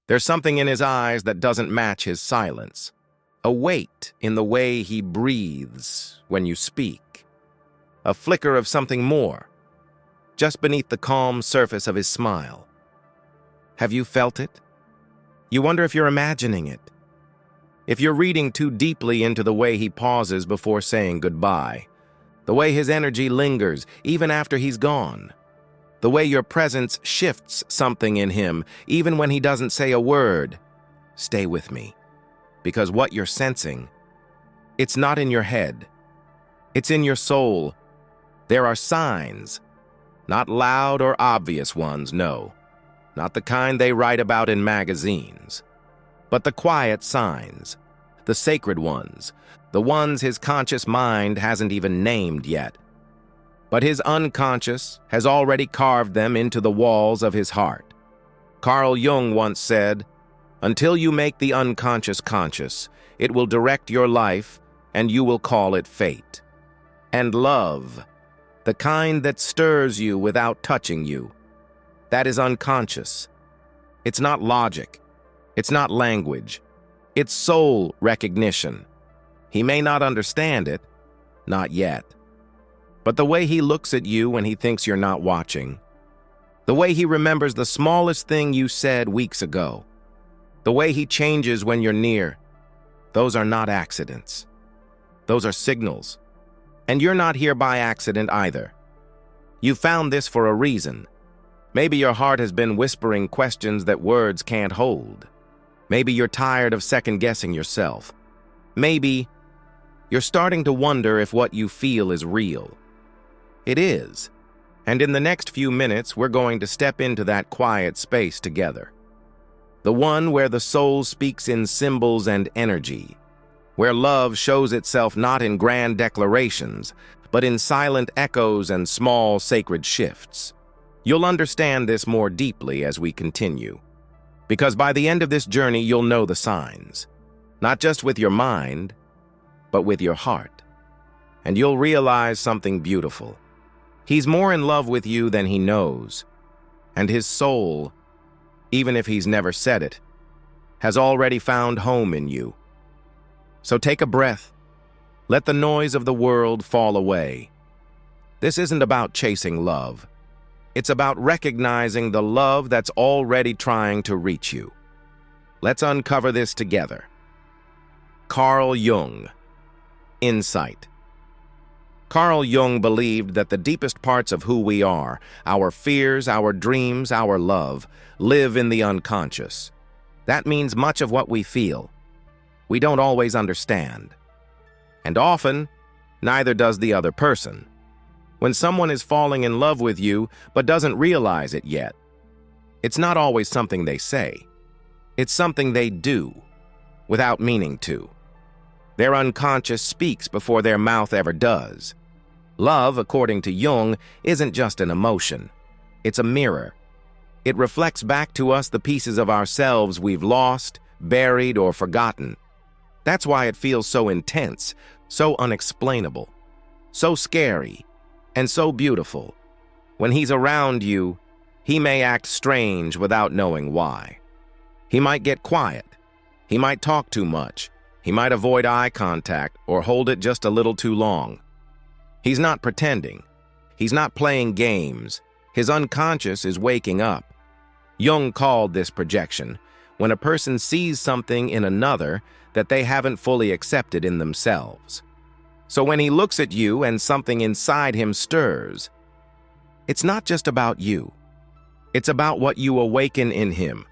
There's something in his eyes that doesn't match his silence. A weight in the way he breathes when you speak. A flicker of something more, just beneath the calm surface of his smile. Have you felt it? You wonder if you're imagining it. If you're reading too deeply into the way he pauses before saying goodbye. The way his energy lingers even after he's gone. The way your presence shifts something in him even when he doesn't say a word. Stay with me. Because what you're sensing, it's not in your head. It's in your soul. There are signs. Not loud or obvious ones, no. Not the kind they write about in magazines. But the quiet signs. The sacred ones. The ones his conscious mind hasn't even named yet. But his unconscious has already carved them into the walls of his heart. Carl Jung once said, "Until you make the unconscious conscious, it will direct your life and you will call it fate." And love, the kind that stirs you without touching you, that is unconscious. It's not logic. It's not language. It's soul recognition. He may not understand it, not yet. But the way he looks at you when he thinks you're not watching, the way he remembers the smallest thing you said weeks ago, the way he changes when you're near, those are not accidents. Those are signals. And you're not here by accident either. You found this for a reason. Maybe your heart has been whispering questions that words can't hold. Maybe you're tired of second-guessing yourself. Maybe you're starting to wonder if what you feel is real. It is. And in the next few minutes, we're going to step into that quiet space together. The one where the soul speaks in symbols and energy, where love shows itself not in grand declarations, but in silent echoes and small sacred shifts. You'll understand this more deeply as we continue, because by the end of this journey, you'll know the signs, not just with your mind, but with your heart. And you'll realize something beautiful. He's more in love with you than he knows, and his soul, even if he's never said it, has already found home in you. So take a breath. Let the noise of the world fall away. This isn't about chasing love. It's about recognizing the love that's already trying to reach you. Let's uncover this together. Carl Jung. Insight. Carl Jung believed that the deepest parts of who we are, our fears, our dreams, our love, live in the unconscious. That means much of what we feel, we don't always understand. And often, neither does the other person. When someone is falling in love with you but doesn't realize it yet, it's not always something they say. It's something they do, without meaning to. Their unconscious speaks before their mouth ever does. Love, according to Jung, isn't just an emotion. It's a mirror. It reflects back to us the pieces of ourselves we've lost, buried, or forgotten. That's why it feels so intense, so unexplainable, so scary, and so beautiful. When he's around you, he may act strange without knowing why. He might get quiet. He might talk too much. He might avoid eye contact or hold it just a little too long. He's not pretending. He's not playing games. His unconscious is waking up. Jung called this projection, when a person sees something in another that they haven't fully accepted in themselves. So when he looks at you and something inside him stirs, it's not just about you. It's about what you awaken in him.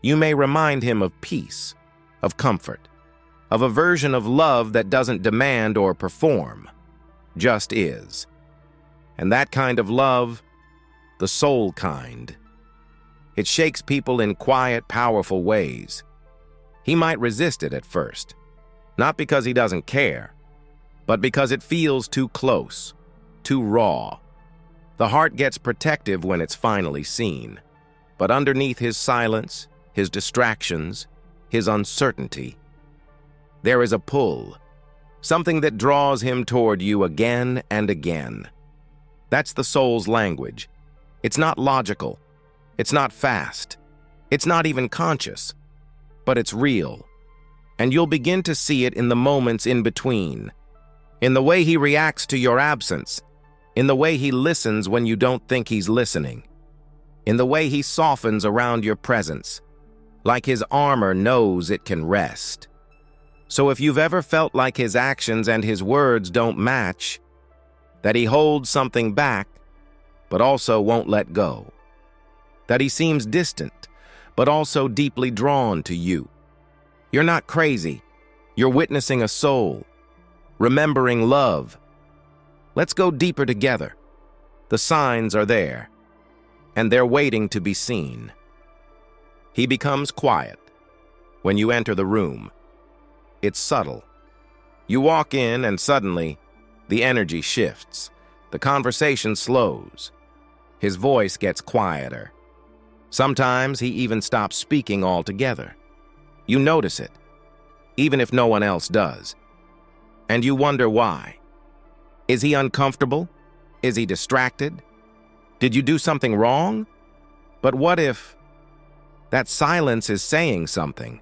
You may remind him of peace, of comfort, of a version of love that doesn't demand or perform, just is. And that kind of love, the soul kind, it shakes people in quiet, powerful ways. He might resist it at first, not because he doesn't care, but because it feels too close, too raw. The heart gets protective when it's finally seen, but underneath his silence, his distractions, his uncertainty, there is a pull, something that draws him toward you again and again. That's the soul's language. It's not logical. It's not fast. It's not even conscious, but it's real. And you'll begin to see it in the moments in between, in the way he reacts to your absence, in the way he listens when you don't think he's listening, in the way he softens around your presence, like his armor knows it can rest. So if you've ever felt like his actions and his words don't match, that he holds something back, but also won't let go, that he seems distant, but also deeply drawn to you, you're not crazy. You're witnessing a soul, remembering love. Let's go deeper together. The signs are there, and they're waiting to be seen. He becomes quiet when you enter the room. It's subtle. You walk in and suddenly, the energy shifts. The conversation slows. His voice gets quieter. Sometimes he even stops speaking altogether. You notice it, even if no one else does. And you wonder why. Is he uncomfortable? Is he distracted? Did you do something wrong? But what if that silence is saying something?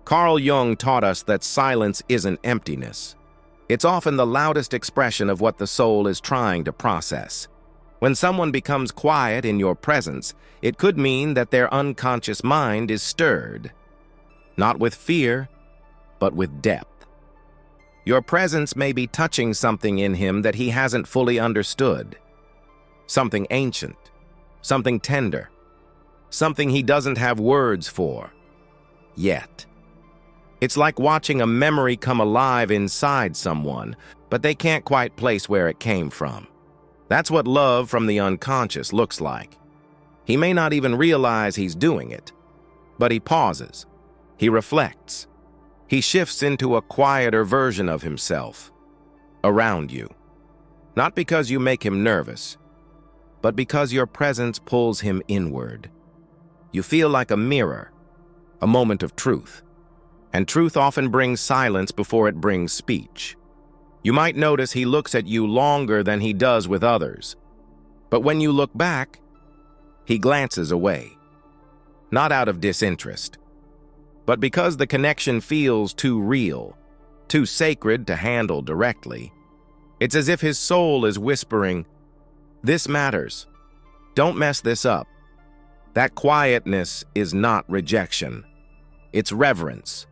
Carl Jung taught us that silence isn't emptiness. It's often the loudest expression of what the soul is trying to process. When someone becomes quiet in your presence, it could mean that their unconscious mind is stirred. Not with fear, but with depth. Your presence may be touching something in him that he hasn't fully understood. Something ancient, something tender, something he doesn't have words for yet. It's like watching a memory come alive inside someone, but they can't quite place where it came from. That's what love from the unconscious looks like. He may not even realize he's doing it, but he pauses. He reflects. He shifts into a quieter version of himself around you. Not because you make him nervous, but because your presence pulls him inward. You feel like a mirror, a moment of truth. And truth often brings silence before it brings speech. You might notice he looks at you longer than he does with others. But when you look back, he glances away. Not out of disinterest, but because the connection feels too real, too sacred to handle directly. It's as if his soul is whispering, "This matters. Don't mess this up." That quietness is not rejection. It's reverence.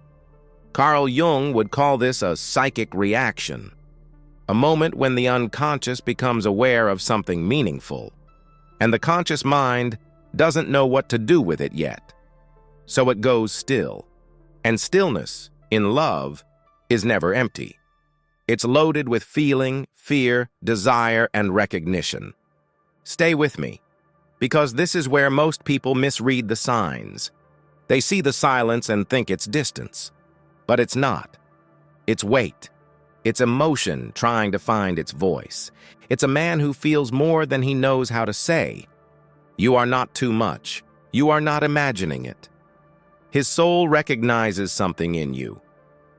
Carl Jung would call this a psychic reaction, a moment when the unconscious becomes aware of something meaningful, and the conscious mind doesn't know what to do with it yet. So it goes still. And stillness, in love, is never empty. It's loaded with feeling, fear, desire, and recognition. Stay with me, because this is where most people misread the signs. They see the silence and think it's distance. But it's not. It's weight. It's emotion trying to find its voice. It's a man who feels more than he knows how to say. You are not too much. You are not imagining it. His soul recognizes something in you,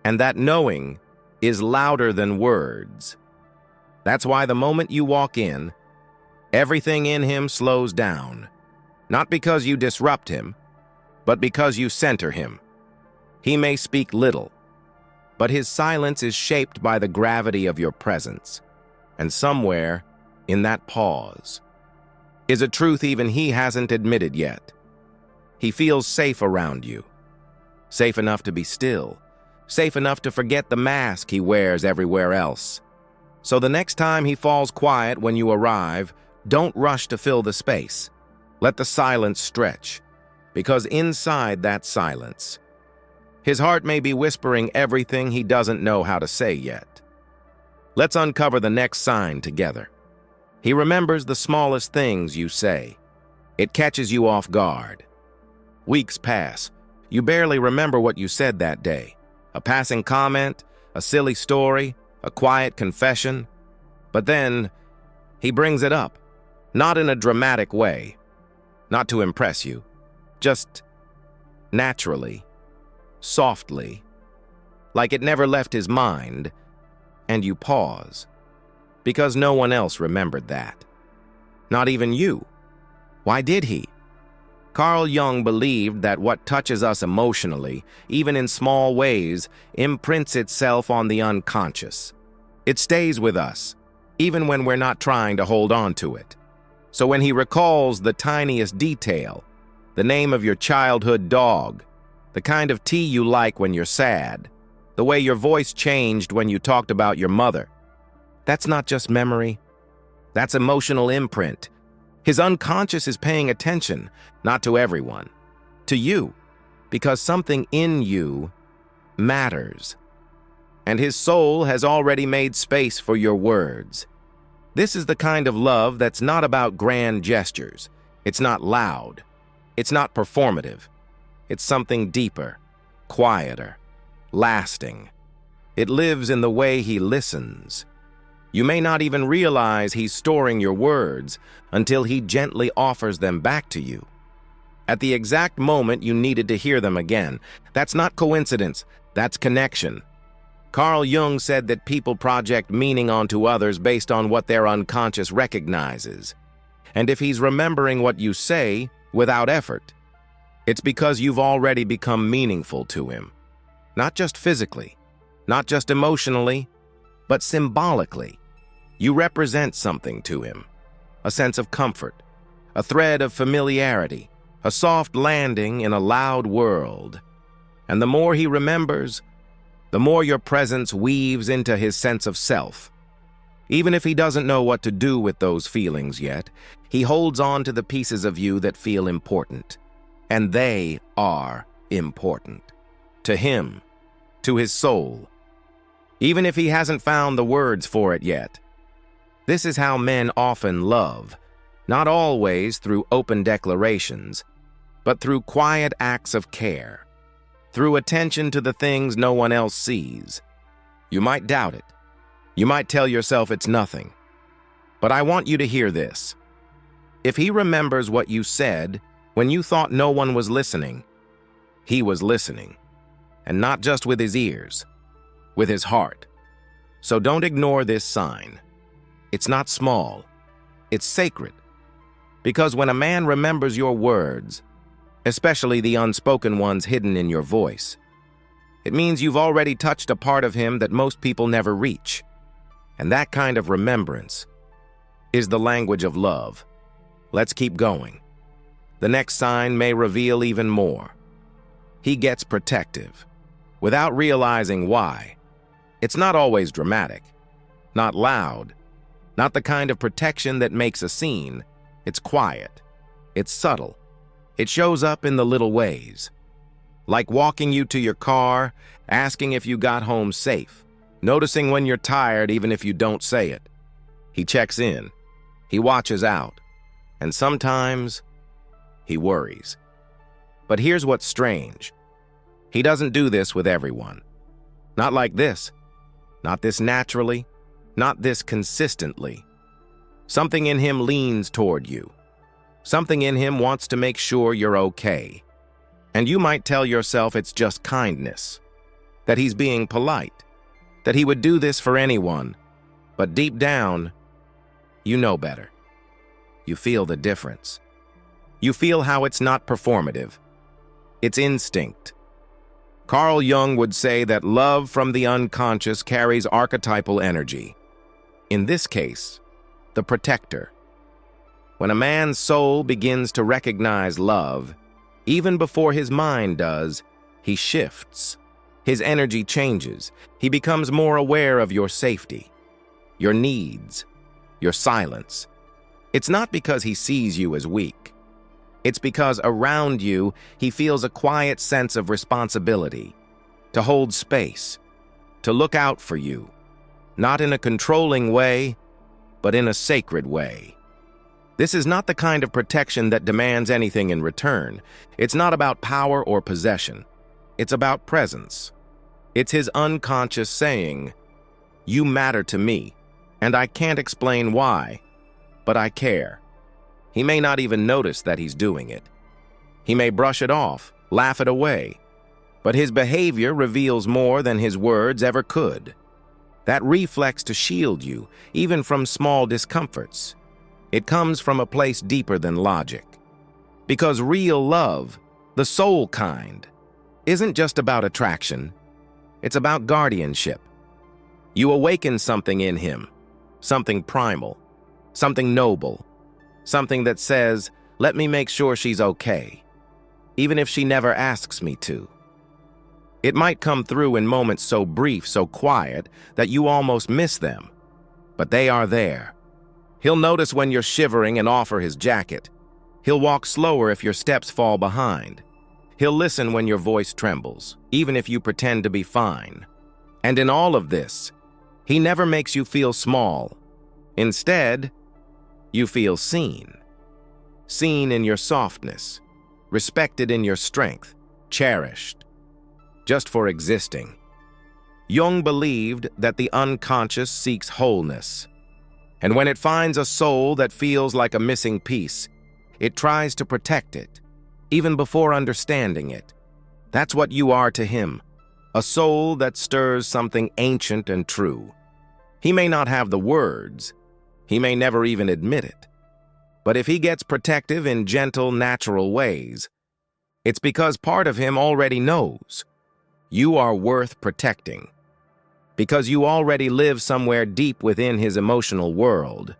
and that knowing is louder than words. That's why the moment you walk in, everything in him slows down, not because you disrupt him, but because you center him. He may speak little, but his silence is shaped by the gravity of your presence, and somewhere in that pause is a truth even he hasn't admitted yet. He feels safe around you, safe enough to be still, safe enough to forget the mask he wears everywhere else. So the next time he falls quiet when you arrive, don't rush to fill the space. Let the silence stretch, because inside that silence, his heart may be whispering everything he doesn't know how to say yet. Let's uncover the next sign together. He remembers the smallest things you say. It catches you off guard. Weeks pass. You barely remember what you said that day. A passing comment, a silly story, a quiet confession. But then, he brings it up. Not in a dramatic way. Not to impress you. Just naturally. Softly. Like it never left his mind. And you pause. Because no one else remembered that. Not even you. Why did he? Carl Jung believed that what touches us emotionally, even in small ways, imprints itself on the unconscious. It stays with us, even when we're not trying to hold on to it. So when he recalls the tiniest detail, the name of your childhood dog, the kind of tea you like when you're sad, the way your voice changed when you talked about your mother, that's not just memory, that's emotional imprint. His unconscious is paying attention, not to everyone, to you, because something in you matters. And his soul has already made space for your words. This is the kind of love that's not about grand gestures. It's not loud. It's not performative. It's something deeper, quieter, lasting. It lives in the way he listens. You may not even realize he's storing your words until he gently offers them back to you. At the exact moment you needed to hear them again. That's not coincidence, that's connection. Carl Jung said that people project meaning onto others based on what their unconscious recognizes. And if he's remembering what you say without effort, it's because you've already become meaningful to him. Not just physically, not just emotionally, but symbolically. You represent something to him, a sense of comfort, a thread of familiarity, a soft landing in a loud world. And the more he remembers, the more your presence weaves into his sense of self. Even if he doesn't know what to do with those feelings yet, he holds on to the pieces of you that feel important. And they are important. To him, to his soul. Even if he hasn't found the words for it yet. This is how men often love, not always through open declarations, but through quiet acts of care. Through attention to the things no one else sees. You might doubt it. You might tell yourself it's nothing. But I want you to hear this. If he remembers what you said when you thought no one was listening, he was listening. And not just with his ears, with his heart. So don't ignore this sign. It's not small. It's sacred. Because when a man remembers your words, especially the unspoken ones hidden in your voice, it means you've already touched a part of him that most people never reach. And that kind of remembrance is the language of love. Let's keep going. The next sign may reveal even more. He gets protective, without realizing why. It's not always dramatic, not loud, not the kind of protection that makes a scene. It's quiet. It's subtle. It shows up in the little ways. Like walking you to your car, asking if you got home safe, noticing when you're tired even if you don't say it. He checks in. He watches out. And sometimes, he worries. But here's what's strange. He doesn't do this with everyone. Not like this. Not this naturally. Not this consistently. Something in him leans toward you. Something in him wants to make sure you're okay. And you might tell yourself it's just kindness, that he's being polite, that he would do this for anyone. But deep down, you know better. You feel the difference. You feel how it's not performative. It's instinct. Carl Jung would say that love from the unconscious carries archetypal energy. In this case, the protector. When a man's soul begins to recognize love, even before his mind does, he shifts. His energy changes. He becomes more aware of your safety, your needs, your silence. It's not because he sees you as weak. It's because around you, he feels a quiet sense of responsibility, to hold space, to look out for you, not in a controlling way, but in a sacred way. This is not the kind of protection that demands anything in return. It's not about power or possession. It's about presence. It's his unconscious saying, "You matter to me, and I can't explain why, but I care." He may not even notice that he's doing it. He may brush it off, laugh it away, but his behavior reveals more than his words ever could. That reflex to shield you, even from small discomforts. It comes from a place deeper than logic. Because real love, the soul kind, isn't just about attraction. It's about guardianship. You awaken something in him, something primal, something noble, something that says, let me make sure she's okay, even if she never asks me to. It might come through in moments so brief, so quiet, that you almost miss them. But they are there. He'll notice when you're shivering and offer his jacket. He'll walk slower if your steps fall behind. He'll listen when your voice trembles, even if you pretend to be fine. And in all of this, he never makes you feel small. Instead, you feel seen. Seen in your softness, respected in your strength, cherished, just for existing. Jung believed that the unconscious seeks wholeness. And when it finds a soul that feels like a missing piece, it tries to protect it, even before understanding it. That's what you are to him, a soul that stirs something ancient and true. He may not have the words, he may never even admit it. But if he gets protective in gentle, natural ways, it's because part of him already knows you are worth protecting, because you already live somewhere deep within his emotional world.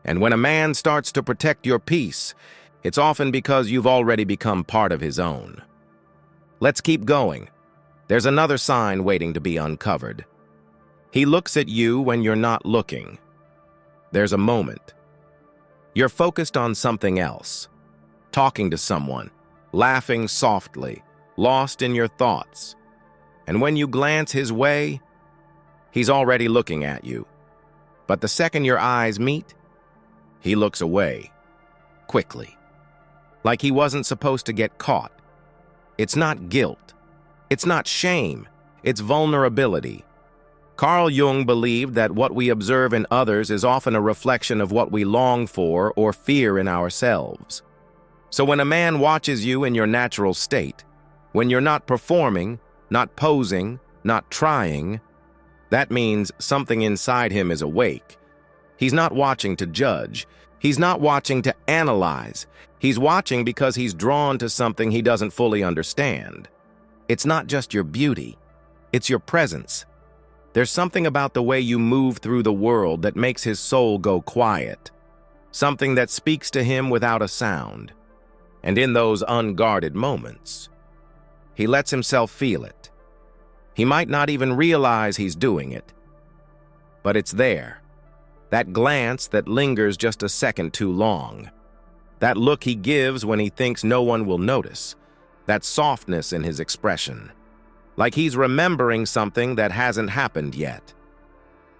And when a man starts to protect your peace, it's often because you've already become part of his own. Let's keep going. There's another sign waiting to be uncovered. He looks at you when you're not looking. There's a moment. You're focused on something else, talking to someone, laughing softly, lost in your thoughts. And when you glance his way, he's already looking at you. But the second your eyes meet, he looks away, quickly, like he wasn't supposed to get caught. It's not guilt. It's not shame. It's vulnerability. Carl Jung believed that what we observe in others is often a reflection of what we long for or fear in ourselves. So when a man watches you in your natural state, when you're not performing, not posing, not trying, that means something inside him is awake. He's not watching to judge. He's not watching to analyze. He's watching because he's drawn to something he doesn't fully understand. It's not just your beauty. It's your presence. There's something about the way you move through the world that makes his soul go quiet. Something that speaks to him without a sound. And in those unguarded moments, he lets himself feel it. He might not even realize he's doing it. But it's there. That glance that lingers just a second too long. That look he gives when he thinks no one will notice. That softness in his expression. Like he's remembering something that hasn't happened yet.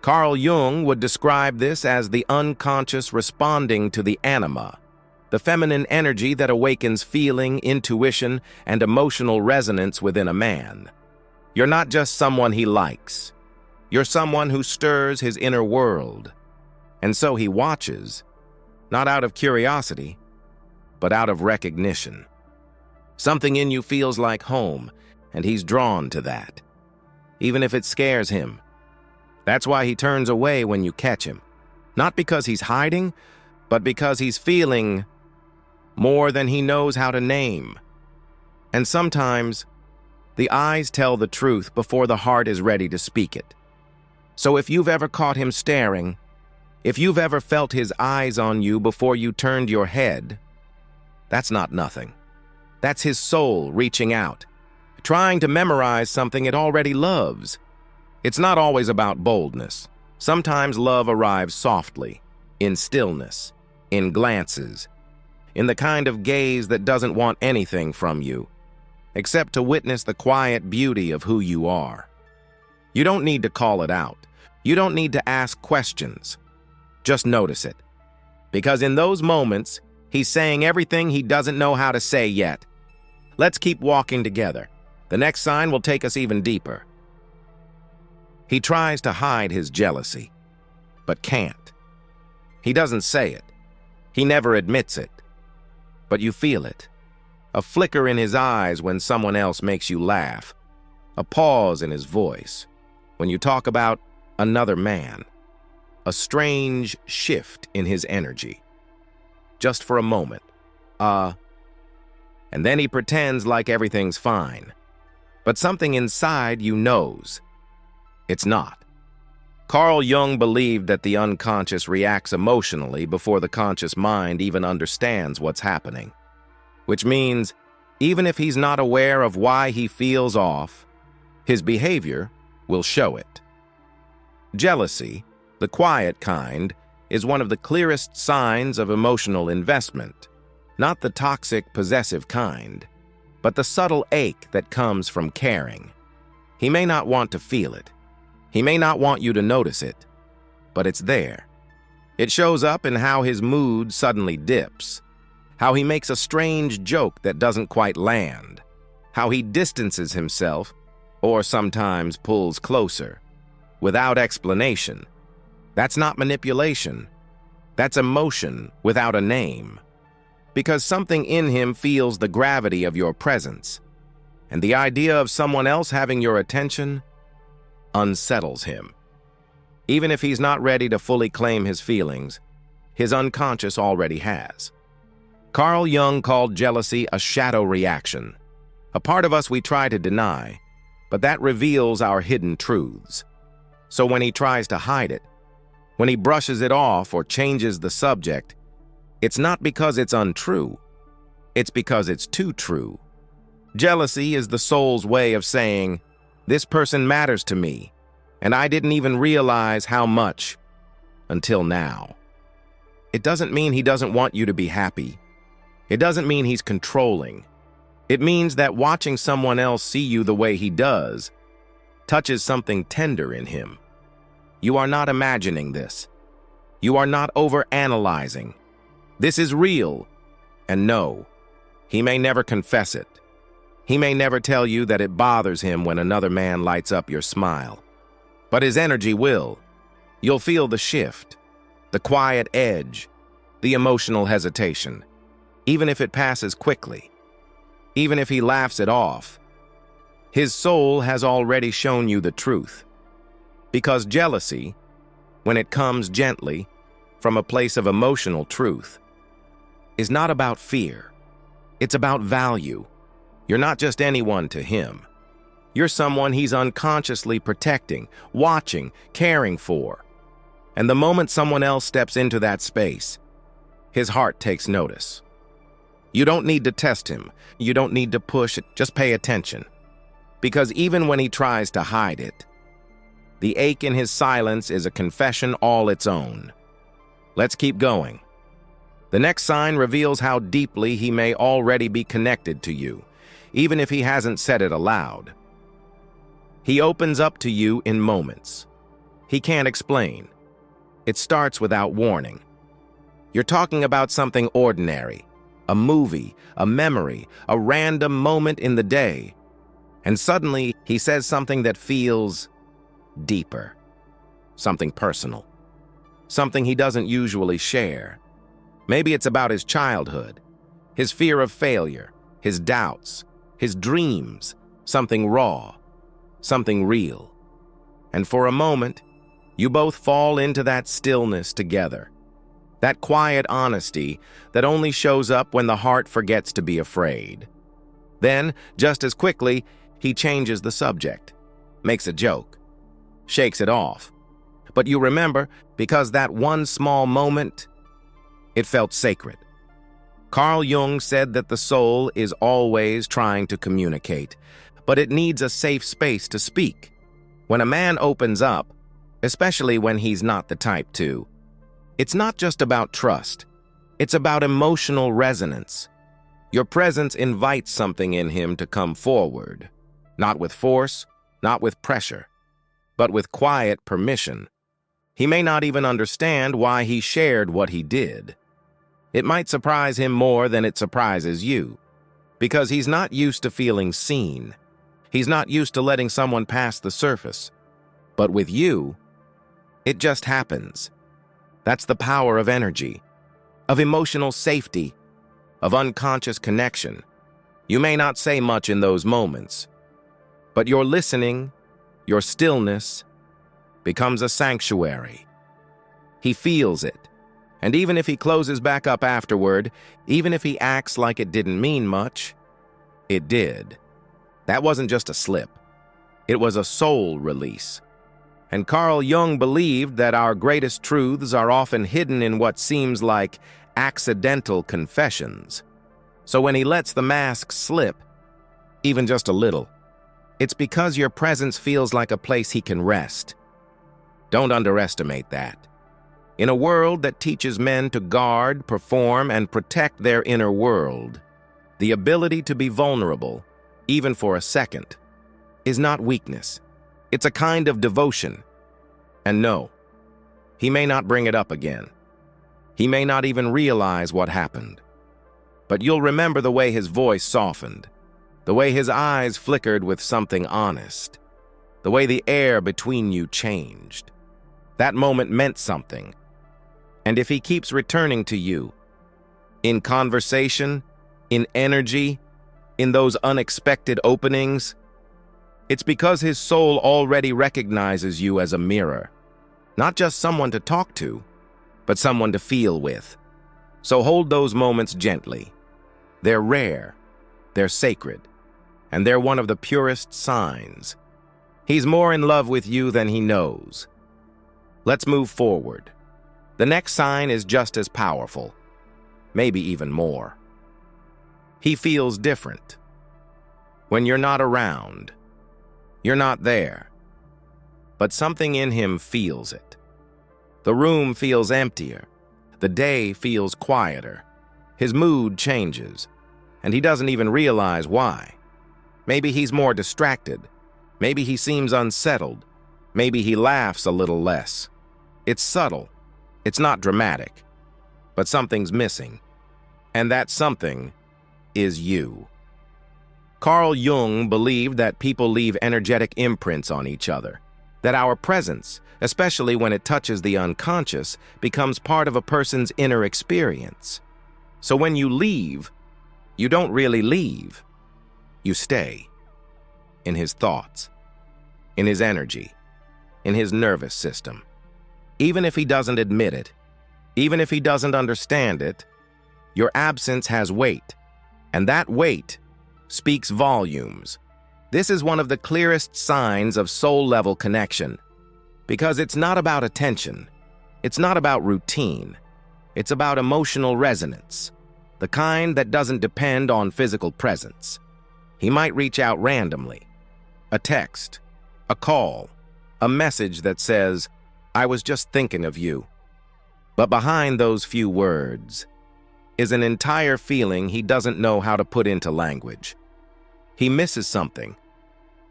Carl Jung would describe this as the unconscious responding to the anima, the feminine energy that awakens feeling, intuition, and emotional resonance within a man. You're not just someone he likes. You're someone who stirs his inner world. And so he watches, not out of curiosity, but out of recognition. Something in you feels like home, and he's drawn to that, even if it scares him. That's why he turns away when you catch him. Not because he's hiding, but because he's feeling more than he knows how to name. And sometimes, the eyes tell the truth before the heart is ready to speak it. So if you've ever caught him staring, if you've ever felt his eyes on you before you turned your head, that's not nothing. That's his soul reaching out, trying to memorize something it already loves. It's not always about boldness. Sometimes love arrives softly, in stillness, in glances, in the kind of gaze that doesn't want anything from you, except to witness the quiet beauty of who you are. You don't need to call it out. You don't need to ask questions. Just notice it. Because in those moments, he's saying everything he doesn't know how to say yet. Let's keep walking together. The next sign will take us even deeper. He tries to hide his jealousy, but can't. He doesn't say it. He never admits it. But you feel it. A flicker in his eyes when someone else makes you laugh. A pause in his voice when you talk about another man. A strange shift in his energy. Just for a moment. and then he pretends like everything's fine. But something inside you knows it's not. Carl Jung believed that the unconscious reacts emotionally before the conscious mind even understands what's happening. Which means, even if he's not aware of why he feels off, his behavior will show it. Jealousy, the quiet kind, is one of the clearest signs of emotional investment. Not the toxic, possessive kind, but the subtle ache that comes from caring. He may not want to feel it. He may not want you to notice it, but it's there. It shows up in how his mood suddenly dips, how he makes a strange joke that doesn't quite land, how he distances himself or sometimes pulls closer, without explanation. That's not manipulation. That's emotion without a name. Because something in him feels the gravity of your presence, and the idea of someone else having your attention unsettles him. Even if he's not ready to fully claim his feelings, his unconscious already has. Carl Jung called jealousy a shadow reaction, a part of us we try to deny, but that reveals our hidden truths. So when he tries to hide it, when he brushes it off or changes the subject, it's not because it's untrue. It's because it's too true. Jealousy is the soul's way of saying, this person matters to me, and I didn't even realize how much until now. It doesn't mean he doesn't want you to be happy. It doesn't mean he's controlling. It means that watching someone else see you the way he does touches something tender in him. You are not imagining this. You are not overanalyzing. This is real, and no, he may never confess it. He may never tell you that it bothers him when another man lights up your smile. But his energy will. You'll feel the shift, the quiet edge, the emotional hesitation, even if it passes quickly, even if he laughs it off. His soul has already shown you the truth. Because jealousy, when it comes gently, from a place of emotional truth, is not about fear. It's about value. You're not just anyone to him. You're someone he's unconsciously protecting, watching, caring for. And the moment someone else steps into that space, his heart takes notice. You don't need to test him. You don't need to push it. Just pay attention. Because even when he tries to hide it, the ache in his silence is a confession all its own. Let's keep going. The next sign reveals how deeply he may already be connected to you, even if he hasn't said it aloud. He opens up to you in moments. He can't explain. It starts without warning. You're talking about something ordinary, a movie, a memory, a random moment in the day, and suddenly he says something that feels deeper, something personal, something he doesn't usually share. Maybe it's about his childhood, his fear of failure, his doubts, his dreams, something raw, something real. And for a moment, you both fall into that stillness together, that quiet honesty that only shows up when the heart forgets to be afraid. Then, just as quickly, he changes the subject, makes a joke, shakes it off. But you remember, because that one small moment, it felt sacred. Carl Jung said that the soul is always trying to communicate, but it needs a safe space to speak. When a man opens up, especially when he's not the type to, it's not just about trust. It's about emotional resonance. Your presence invites something in him to come forward, not with force, not with pressure, but with quiet permission. He may not even understand why he shared what he did. It might surprise him more than it surprises you, because he's not used to feeling seen. He's not used to letting someone pass the surface. But with you, it just happens. That's the power of energy, of emotional safety, of unconscious connection. You may not say much in those moments, but your listening, your stillness, becomes a sanctuary. He feels it, and even if he closes back up afterward, even if he acts like it didn't mean much, It did. That wasn't just a slip. It was a soul release. And Carl Jung believed that our greatest truths are often hidden in what seems like accidental confessions. So when he lets the mask slip, even just a little, it's because your presence feels like a place he can rest. Don't underestimate that. In a world that teaches men to guard, perform, and protect their inner world, the ability to be vulnerable, even for a second, is not weakness. It's a kind of devotion. And no, he may not bring it up again. He may not even realize what happened. But you'll remember the way his voice softened, the way his eyes flickered with something honest, the way the air between you changed. That moment meant something. And if he keeps returning to you, in conversation, in energy, in those unexpected openings, it's because his soul already recognizes you as a mirror, not just someone to talk to, but someone to feel with. So hold those moments gently. They're rare, they're sacred, and they're one of the purest signs. He's more in love with you than he knows. Let's move forward. The next sign is just as powerful, maybe even more. He feels different. When you're not around, you're not there, but something in him feels it. The room feels emptier. The day feels quieter. His mood changes, and he doesn't even realize why. Maybe he's more distracted. Maybe he seems unsettled. Maybe he laughs a little less. It's subtle. It's not dramatic, but something's missing. And that something is you. Carl Jung believed that people leave energetic imprints on each other, that our presence, especially when it touches the unconscious, becomes part of a person's inner experience. So when you leave, you don't really leave. You stay. In his thoughts, in his energy, in his nervous system. Even if he doesn't admit it, even if he doesn't understand it, your absence has weight, and that weight speaks volumes. This is one of the clearest signs of soul-level connection, because it's not about attention, it's not about routine, it's about emotional resonance, the kind that doesn't depend on physical presence. He might reach out randomly, a text, a call, a message that says, "I was just thinking of you." But behind those few words is an entire feeling he doesn't know how to put into language. He misses something,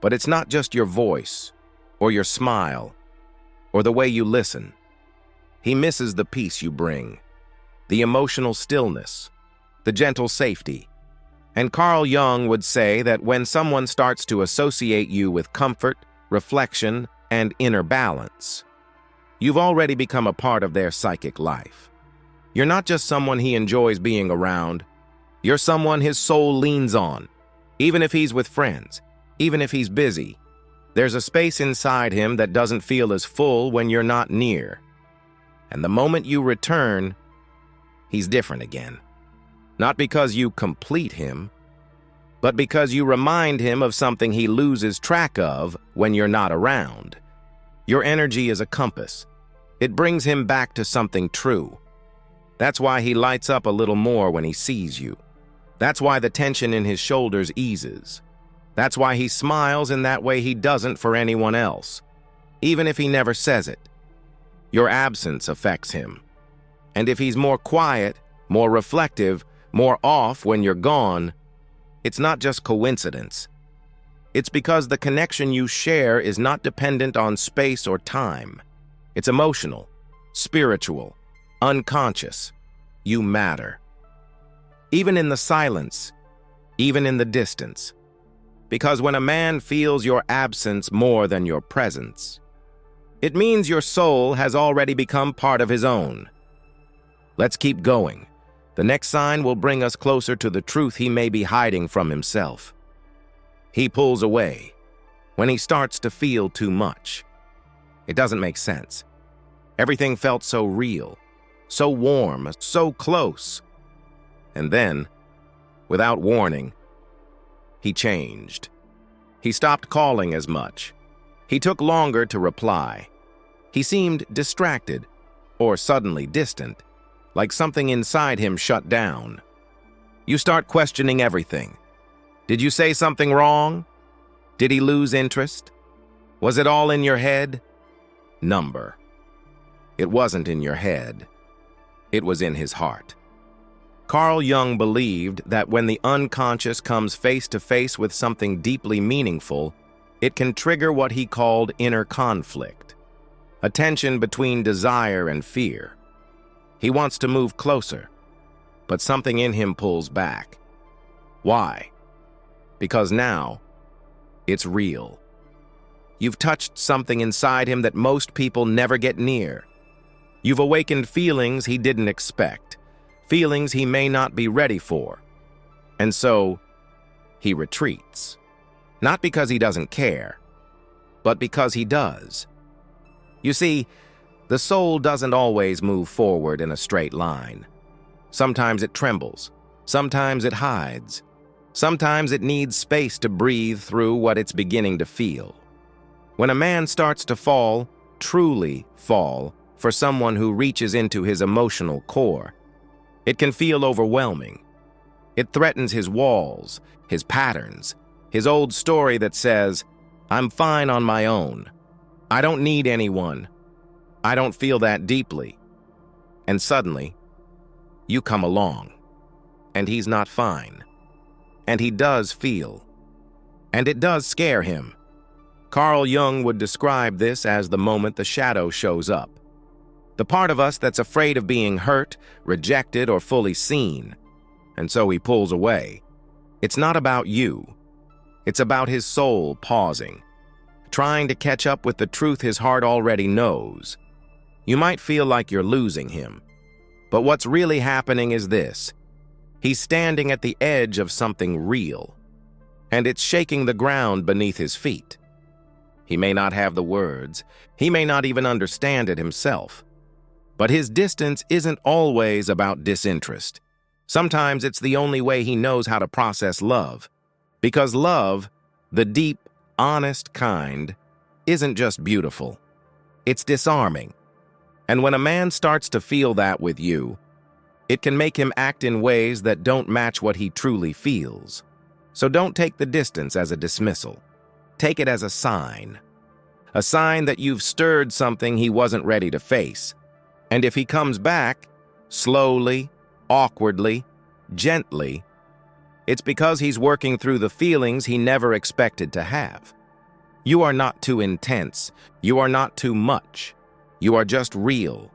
but it's not just your voice, or your smile, or the way you listen. He misses the peace you bring, the emotional stillness, the gentle safety. And Carl Jung would say that when someone starts to associate you with comfort, reflection, and inner balance, you've already become a part of their psychic life. You're not just someone he enjoys being around. You're someone his soul leans on. Even if he's with friends, even if he's busy, there's a space inside him that doesn't feel as full when you're not near. And the moment you return, he's different again. Not because you complete him, but because you remind him of something he loses track of when you're not around. Your energy is a compass. It brings him back to something true. That's why he lights up a little more when he sees you. That's why the tension in his shoulders eases. That's why he smiles in that way he doesn't for anyone else, even if he never says it. Your absence affects him. And if he's more quiet, more reflective, more off when you're gone, it's not just coincidence. It's because the connection you share is not dependent on space or time. It's emotional, spiritual, unconscious. You matter. Even in the silence, even in the distance. Because when a man feels your absence more than your presence, it means your soul has already become part of his own. Let's keep going. The next sign will bring us closer to the truth he may be hiding from himself. He pulls away when he starts to feel too much. It doesn't make sense. Everything felt so real, so warm, so close. And then, without warning, he changed. He stopped calling as much. He took longer to reply. He seemed distracted, or suddenly distant, like something inside him shut down. You start questioning everything. Did you say something wrong? Did he lose interest? Was it all in your head? Number. It wasn't in your head. It was in his heart. Carl Jung believed that when the unconscious comes face to face with something deeply meaningful, it can trigger what he called inner conflict, a tension between desire and fear. He wants to move closer, but something in him pulls back. Why? Because now, it's real. You've touched something inside him that most people never get near. You've awakened feelings he didn't expect, feelings he may not be ready for. And so, he retreats. Not because he doesn't care, but because he does. You see, the soul doesn't always move forward in a straight line. Sometimes it trembles. Sometimes it hides. Sometimes it needs space to breathe through what it's beginning to feel. When a man starts to fall, truly fall, for someone who reaches into his emotional core, it can feel overwhelming. It threatens his walls, his patterns, his old story that says, "I'm fine on my own. I don't need anyone. I don't feel that deeply." And suddenly, you come along, and he's not fine. And he does feel. And it does scare him. Carl Jung would describe this as the moment the shadow shows up. The part of us that's afraid of being hurt, rejected, or fully seen. And so he pulls away. It's not about you. It's about his soul pausing, trying to catch up with the truth his heart already knows. You might feel like you're losing him. But what's really happening is this. He's standing at the edge of something real, and it's shaking the ground beneath his feet. He may not have the words. He may not even understand it himself. But his distance isn't always about disinterest. Sometimes it's the only way he knows how to process love. Because love, the deep, honest kind, isn't just beautiful. It's disarming. And when a man starts to feel that with you, it can make him act in ways that don't match what he truly feels. So don't take the distance as a dismissal. Take it as a sign that you've stirred something he wasn't ready to face. And if he comes back, slowly, awkwardly, gently, it's because he's working through the feelings he never expected to have. You are not too intense. You are not too much. You are just real.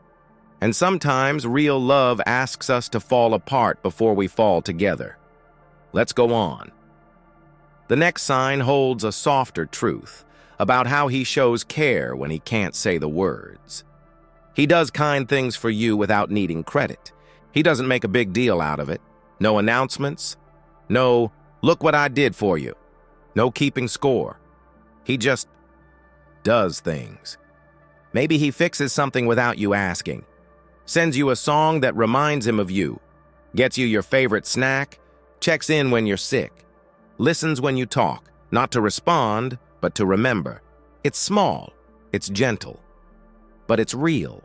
And sometimes real love asks us to fall apart before we fall together. Let's go on. The next sign holds a softer truth about how he shows care when he can't say the words. He does kind things for you without needing credit. He doesn't make a big deal out of it. No announcements. No, "Look what I did for you." No keeping score. He just does things. Maybe he fixes something without you asking. Sends you a song that reminds him of you. Gets you your favorite snack. Checks in when you're sick. Listens when you talk. Not to respond, but to remember. It's small. It's gentle. But it's real.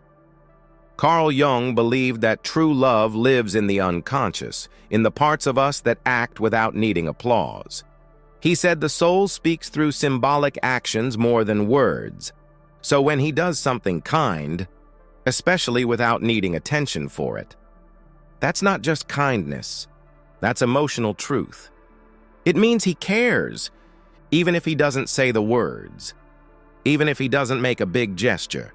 Carl Jung believed that true love lives in the unconscious, in the parts of us that act without needing applause. He said the soul speaks through symbolic actions more than words. So when he does something kind, especially without needing attention for it, that's not just kindness. That's emotional truth. It means he cares, even if he doesn't say the words, even if he doesn't make a big gesture.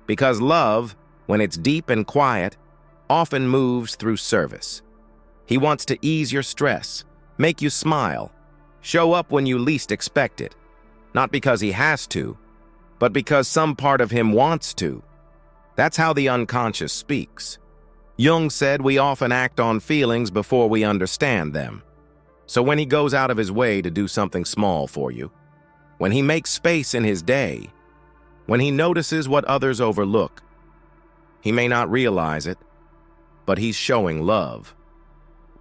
Because love, when it's deep and quiet, often moves through service. He wants to ease your stress, make you smile, show up when you least expect it, not because he has to, but because some part of him wants to. That's how the unconscious speaks. Jung said we often act on feelings before we understand them. So when he goes out of his way to do something small for you, when he makes space in his day, when he notices what others overlook, he may not realize it, but he's showing love.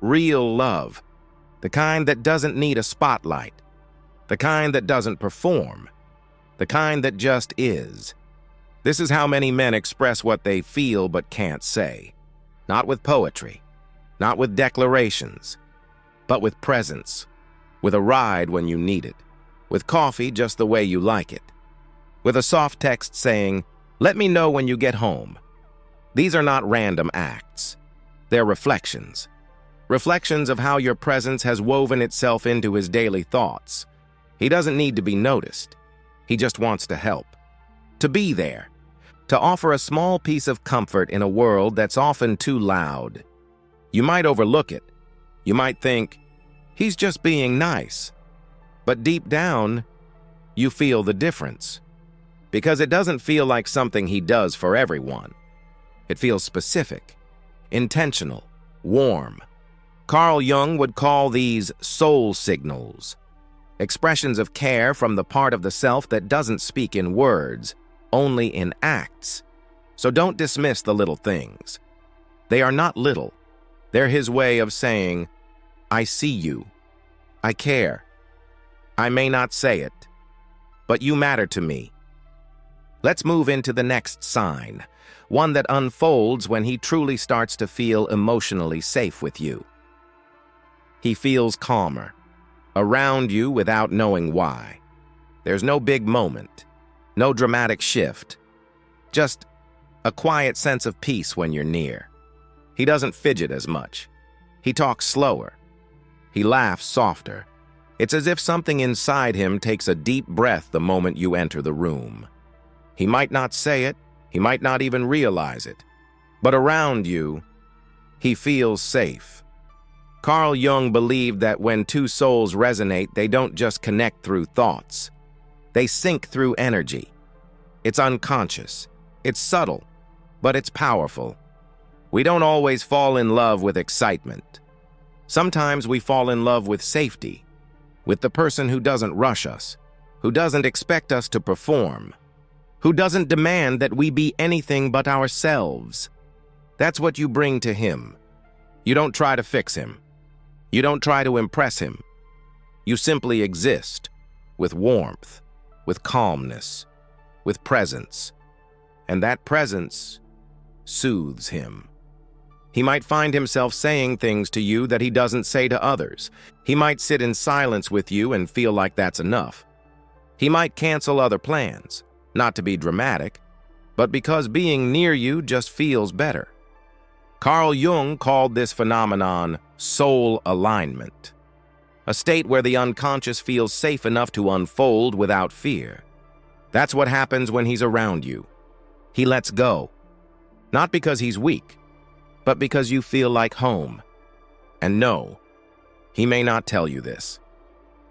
Real love. the kind that doesn't need a spotlight, the kind that doesn't perform, the kind that just is. This is how many men express what they feel but can't say. Not with poetry, not with declarations, but with presence, with a ride when you need it, with coffee just the way you like it, with a soft text saying, "Let me know when you get home." These are not random acts. They're reflections. Reflections of how your presence has woven itself into his daily thoughts. He doesn't need to be noticed. He just wants to help. To be there. To offer a small piece of comfort in a world that's often too loud. You might overlook it. You might think, he's just being nice. But deep down, you feel the difference. Because it doesn't feel like something he does for everyone. It feels specific, intentional, warm. Carl Jung would call these soul signals. Expressions of care from the part of the self that doesn't speak in words, only in acts. So don't dismiss the little things. They are not little. They're his way of saying, "I see you. I care. I may not say it, but you matter to me." Let's move into the next sign, one that unfolds when he truly starts to feel emotionally safe with you. He feels calmer, around you without knowing why. There's no big moment, no dramatic shift, just a quiet sense of peace when you're near. He doesn't fidget as much. He talks slower. He laughs softer. It's as if something inside him takes a deep breath the moment you enter the room. He might not say it, he might not even realize it, but around you, he feels safe. Carl Jung believed that when two souls resonate, they don't just connect through thoughts. They sync through energy. It's unconscious. It's subtle, but it's powerful. We don't always fall in love with excitement. Sometimes we fall in love with safety, with the person who doesn't rush us, who doesn't expect us to perform, who doesn't demand that we be anything but ourselves. That's what you bring to him. You don't try to fix him. You don't try to impress him. You simply exist, with warmth, with calmness, with presence. And that presence soothes him. He might find himself saying things to you that he doesn't say to others. He might sit in silence with you and feel like that's enough. He might cancel other plans, not to be dramatic, but because being near you just feels better. Carl Jung called this phenomenon soul alignment, a state where the unconscious feels safe enough to unfold without fear. That's what happens when he's around you. He lets go, not because he's weak, but because you feel like home. And no, he may not tell you this.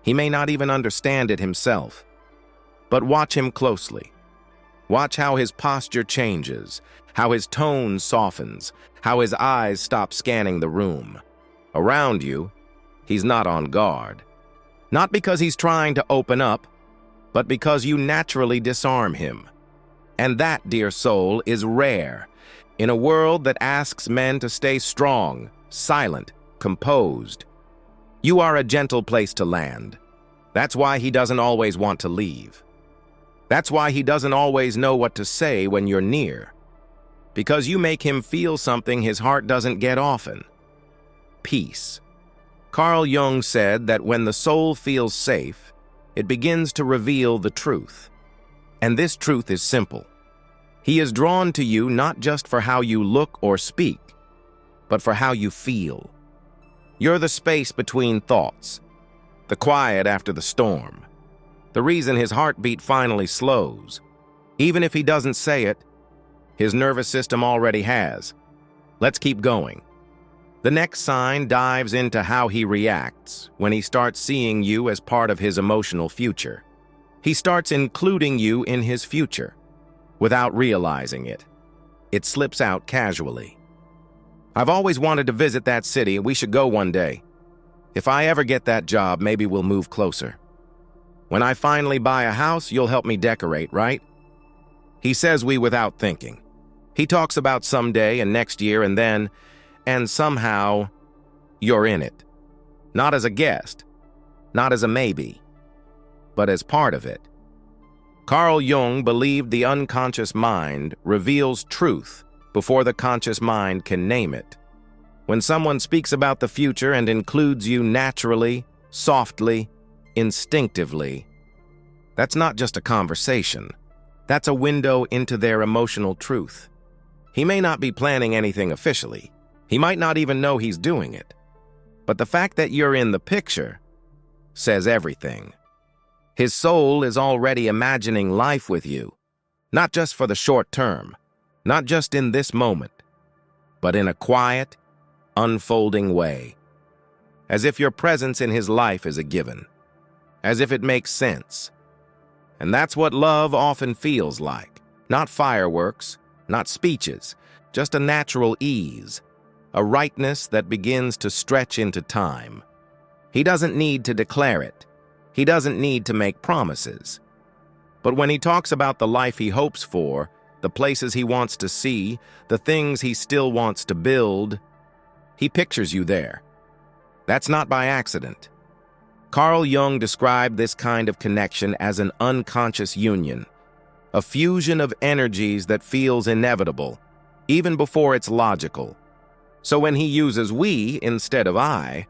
He may not even understand it himself. But watch him closely. Watch how his posture changes, how his tone softens, how his eyes stop scanning the room. Around you, he's not on guard. Not because he's trying to open up, but because you naturally disarm him. And that, dear soul, is rare. In a world that asks men to stay strong, silent, composed, you are a gentle place to land. That's why he doesn't always want to leave. That's why he doesn't always know what to say when you're near. Because you make him feel something his heart doesn't get often. Peace. Carl Jung said that when the soul feels safe, it begins to reveal the truth. And this truth is simple. He is drawn to you not just for how you look or speak, but for how you feel. You're the space between thoughts, the quiet after the storm, the reason his heartbeat finally slows. Even if he doesn't say it, his nervous system already has. Let's keep going. The next sign dives into how he reacts when he starts seeing you as part of his emotional future. He starts including you in his future without realizing it. It slips out casually. "I've always wanted to visit that city. We should go one day. If I ever get that job, maybe we'll move closer. When I finally buy a house, you'll help me decorate, right?" He says we without thinking. He talks about someday and next year and then, and somehow, you're in it. Not as a guest, not as a maybe, but as part of it. Carl Jung believed the unconscious mind reveals truth before the conscious mind can name it. When someone speaks about the future and includes you naturally, softly, instinctively, that's not just a conversation. That's a window into their emotional truth. He may not be planning anything officially. He might not even know he's doing it. But the fact that you're in the picture says everything. His soul is already imagining life with you, not just for the short term, not just in this moment, but in a quiet, unfolding way, as if your presence in his life is a given, as if it makes sense. And that's what love often feels like. Not fireworks, not speeches, just a natural ease, a rightness that begins to stretch into time. He doesn't need to declare it. He doesn't need to make promises. But when he talks about the life he hopes for, the places he wants to see, the things he still wants to build, he pictures you there. That's not by accident. Carl Jung described this kind of connection as an unconscious union, a fusion of energies that feels inevitable, even before it's logical. So when he uses we instead of I,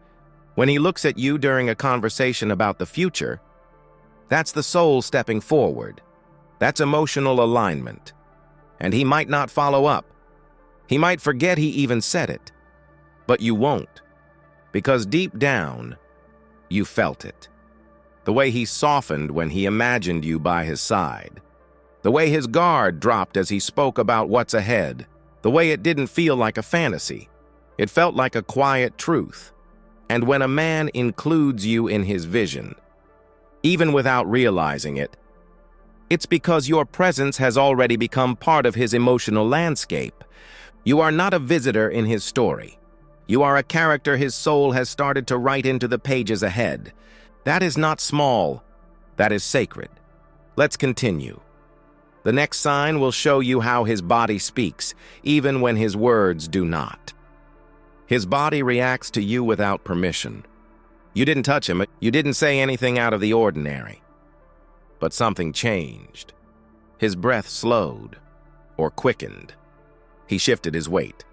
when he looks at you during a conversation about the future, that's the soul stepping forward. That's emotional alignment. And he might not follow up. He might forget he even said it. But you won't. Because deep down, you felt it. The way he softened when he imagined you by his side. The way his guard dropped as he spoke about what's ahead. The way it didn't feel like a fantasy. It felt like a quiet truth. And when a man includes you in his vision, even without realizing it, it's because your presence has already become part of his emotional landscape. You are not a visitor in his story. You are a character his soul has started to write into the pages ahead. That is not small. That is sacred. Let's continue. The next sign will show you how his body speaks, even when his words do not. His body reacts to you without permission. You didn't touch him. You didn't say anything out of the ordinary. But something changed. His breath slowed or quickened. He shifted his weight,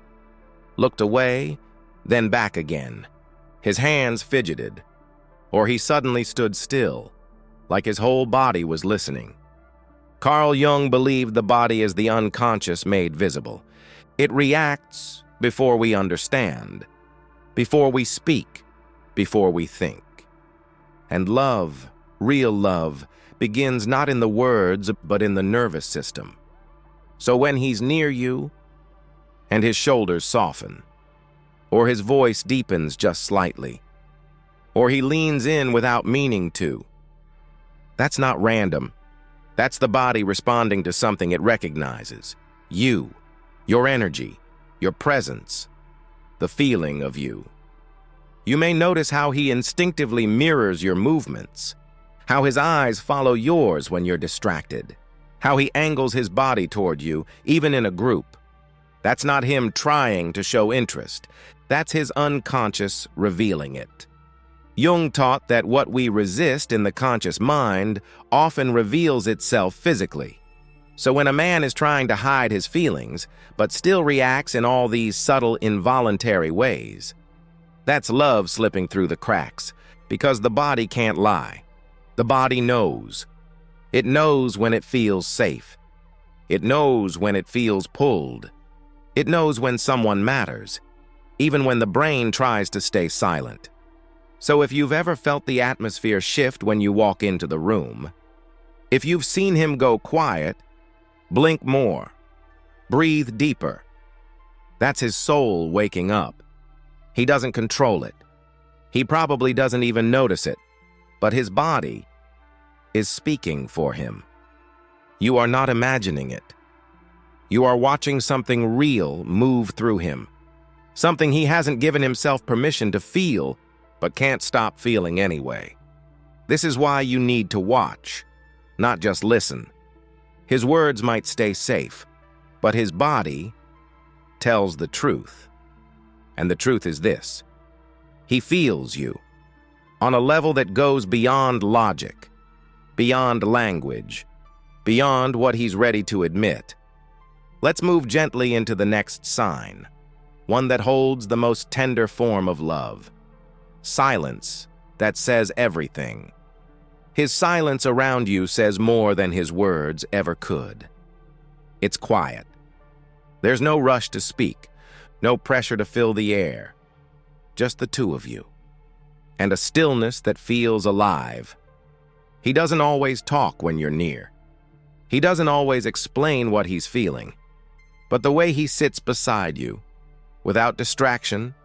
looked away, then back again. His hands fidgeted, or he suddenly stood still, like his whole body was listening. Carl Jung believed the body is the unconscious made visible. It reacts before we understand, before we speak, before we think. And love, real love, begins not in the words, but in the nervous system. So when he's near you, and his shoulders soften, or his voice deepens just slightly, or he leans in without meaning to, that's not random. That's the body responding to something it recognizes. You, your energy, your presence, the feeling of you. You may notice how he instinctively mirrors your movements, how his eyes follow yours when you're distracted, how he angles his body toward you, even in a group. That's not him trying to show interest. That's his unconscious revealing it. Jung taught that what we resist in the conscious mind often reveals itself physically. So when a man is trying to hide his feelings, but still reacts in all these subtle, involuntary ways, that's love slipping through the cracks, because the body can't lie. The body knows. It knows when it feels safe. It knows when it feels pulled. It knows when someone matters, even when the brain tries to stay silent. So if you've ever felt the atmosphere shift when you walk into the room, if you've seen him go quiet, blink more, breathe deeper, that's his soul waking up. He doesn't control it. He probably doesn't even notice it, but his body is speaking for him. You are not imagining it. You are watching something real move through him, something he hasn't given himself permission to feel, but can't stop feeling anyway. This is why you need to watch, not just listen. His words might stay safe, but his body tells the truth. And the truth is this: he feels you. on a level that goes beyond logic, beyond language, beyond what he's ready to admit. Let's move gently into the next sign, one that holds the most tender form of love. Silence that says everything. His silence around you says more than his words ever could. It's quiet. There's no rush to speak, no pressure to fill the air. Just the two of you. And a stillness that feels alive. He doesn't always talk when you're near. He doesn't always explain what he's feeling. But the way he sits beside you, without distraction,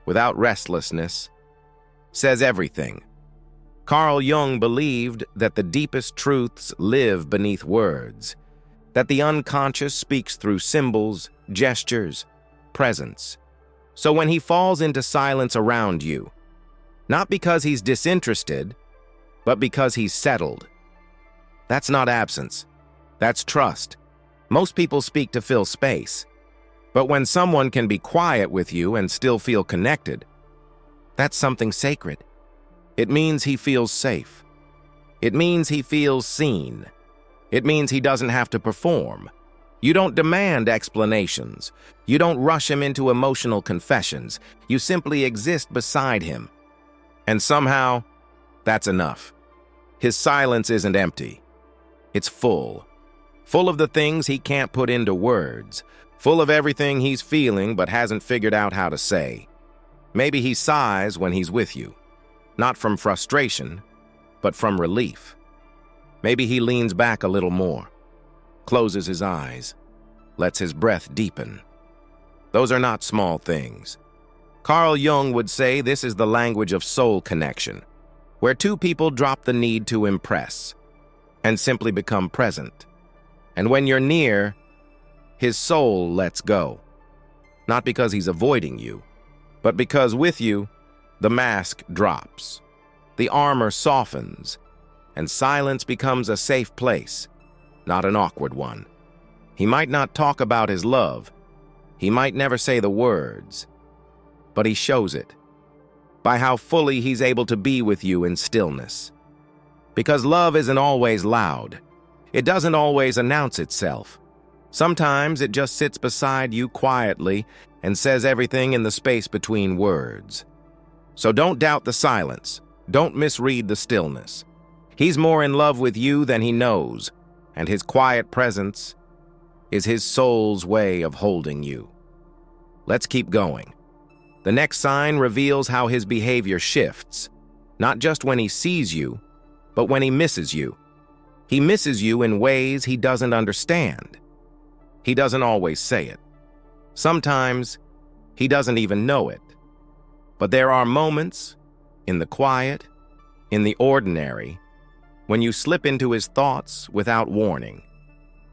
without restlessness, says everything. Carl Jung believed that the deepest truths live beneath words, that the unconscious speaks through symbols, gestures, presence. So when he falls into silence around you, not because he's disinterested, but because he's settled. That's not absence. That's trust. Most people speak to fill space. But when someone can be quiet with you and still feel connected, that's something sacred. It means he feels safe. It means he feels seen. It means he doesn't have to perform. You don't demand explanations. You don't rush him into emotional confessions. You simply exist beside him. And somehow, that's enough. His silence isn't empty. It's full. Full of the things he can't put into words. Full of everything he's feeling but hasn't figured out how to say. Maybe he sighs when he's with you. Not from frustration, but from relief. Maybe he leans back a little more. Closes his eyes. Lets his breath deepen. Those are not small things. Carl Jung would say this is the language of soul connection, where two people drop the need to impress and simply become present. And when you're near, his soul lets go. Not because he's avoiding you, but because with you, the mask drops. The armor softens, and silence becomes a safe place, not an awkward one. He might not talk about his love. He might never say the words, but he shows it by how fully he's able to be with you in stillness. Because love isn't always loud. It doesn't always announce itself. Sometimes it just sits beside you quietly and says everything in the space between words. So don't doubt the silence. Don't misread the stillness. He's more in love with you than he knows, and his quiet presence is his soul's way of holding you. Let's keep going. The next sign reveals how his behavior shifts, not just when he sees you, but when he misses you. He misses you in ways he doesn't understand. He doesn't always say it. Sometimes he doesn't even know it. But there are moments, in the quiet, in the ordinary, when you slip into his thoughts without warning.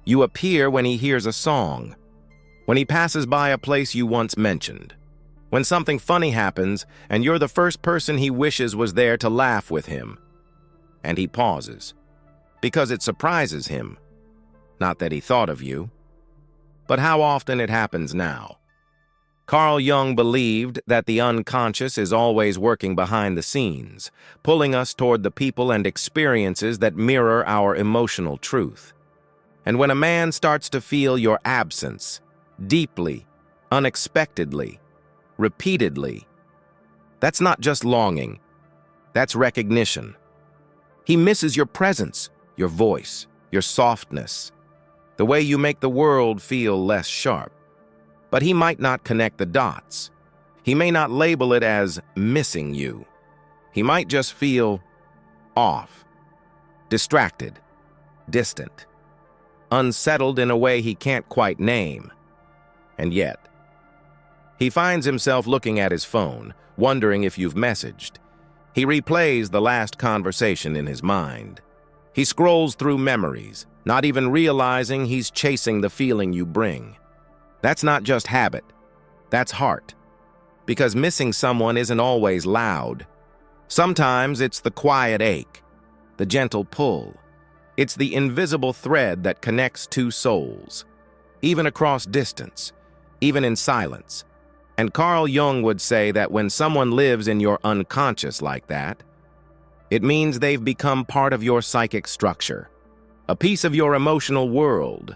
You appear when he hears a song, when he passes by a place you once mentioned, when something funny happens and you're the first person he wishes was there to laugh with him. And he pauses, because it surprises him. Not that he thought of you, but how often it happens now. Carl Jung believed that the unconscious is always working behind the scenes, pulling us toward the people and experiences that mirror our emotional truth. And when a man starts to feel your absence, deeply, unexpectedly, repeatedly, that's not just longing, that's recognition. He misses your presence, your voice, your softness, the way you make the world feel less sharp. But he might not connect the dots. He may not label it as missing you. He might just feel off, distracted, distant, unsettled in a way he can't quite name. And yet, he finds himself looking at his phone, wondering if you've messaged. He replays the last conversation in his mind. He scrolls through memories, not even realizing he's chasing the feeling you bring. That's not just habit, that's heart. Because missing someone isn't always loud. Sometimes it's the quiet ache, the gentle pull. It's the invisible thread that connects two souls, even across distance, even in silence. And Carl Jung would say that when someone lives in your unconscious like that, It means they've become part of your psychic structure, a piece of your emotional world.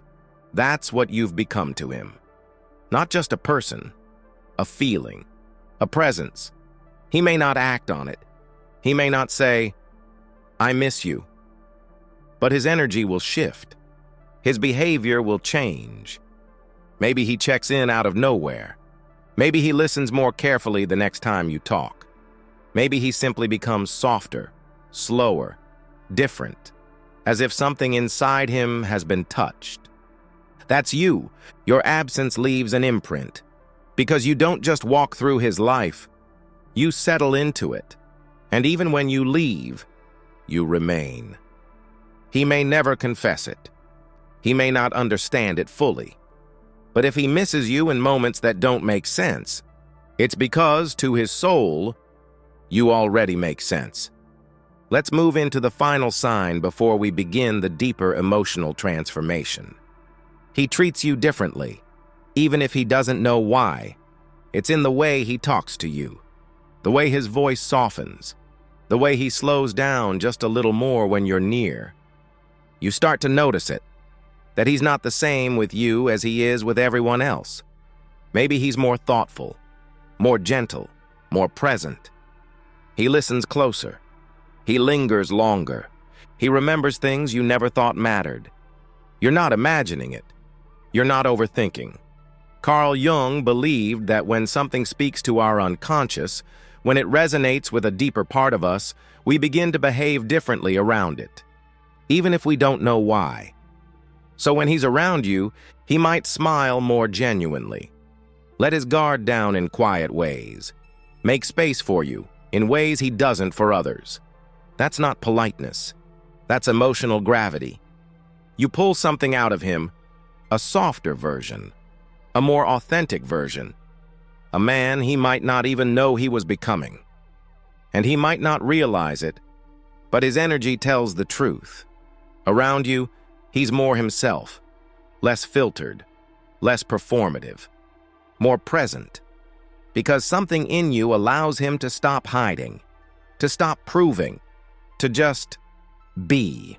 That's what you've become to him. Not just a person, a feeling, a presence. He may not act on it. He may not say, "I miss you." But his energy will shift. His behavior will change. Maybe he checks in out of nowhere. Maybe he listens more carefully the next time you talk. Maybe he simply becomes softer, slower, different, as if something inside him has been touched. That's you. Your absence leaves an imprint, because you don't just walk through his life, you settle into it. And even when you leave, you remain. He may never confess it. He may not understand it fully. But if he misses you in moments that don't make sense, it's because, to his soul, you already make sense. Let's move into the final sign before we begin the deeper emotional transformation. He treats you differently, even if he doesn't know why. It's in the way he talks to you, the way his voice softens, the way he slows down just a little more when you're near. You start to notice it, that he's not the same with you as he is with everyone else. Maybe he's more thoughtful, more gentle, more present. He listens closer. He lingers longer. He remembers things you never thought mattered. You're not imagining it. You're not overthinking. Carl Jung believed that when something speaks to our unconscious, when it resonates with a deeper part of us, we begin to behave differently around it, even if we don't know why. So when he's around you, he might smile more genuinely. Let his guard down in quiet ways. Make space for you in ways he doesn't for others. That's not politeness. That's emotional gravity. You pull something out of him, a softer version, a more authentic version, a man he might not even know he was becoming. And he might not realize it, but his energy tells the truth. Around you, he's more himself, less filtered, less performative, more present, because something in you allows him to stop hiding, to stop proving, to just be.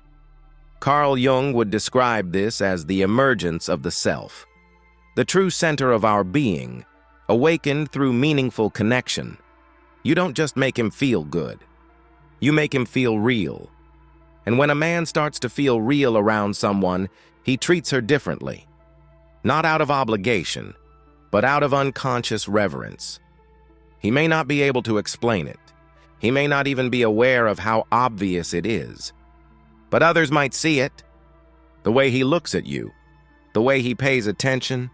Carl Jung would describe this as the emergence of the self, the true center of our being, awakened through meaningful connection. You don't just make him feel good. You make him feel real. And when a man starts to feel real around someone, he treats her differently. Not out of obligation, but out of unconscious reverence. He may not be able to explain it. He may not even be aware of how obvious it is. But others might see it. The way he looks at you, the way he pays attention,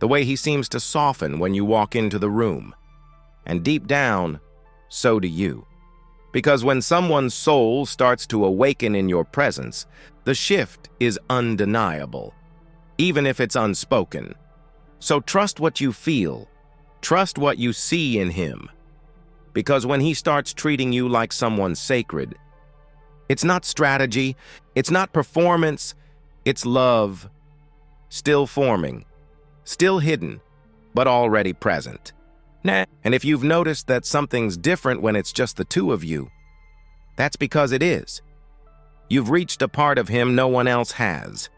the way he seems to soften when you walk into the room. And deep down, so do you. Because when someone's soul starts to awaken in your presence, the shift is undeniable, even if it's unspoken. So trust what you feel. Trust what you see in him. Because when he starts treating you like someone sacred, it's not strategy, it's not performance, it's love, still forming, still hidden, but already present. And if you've noticed that something's different when it's just the two of you, that's because it is. You've reached a part of him no one else has.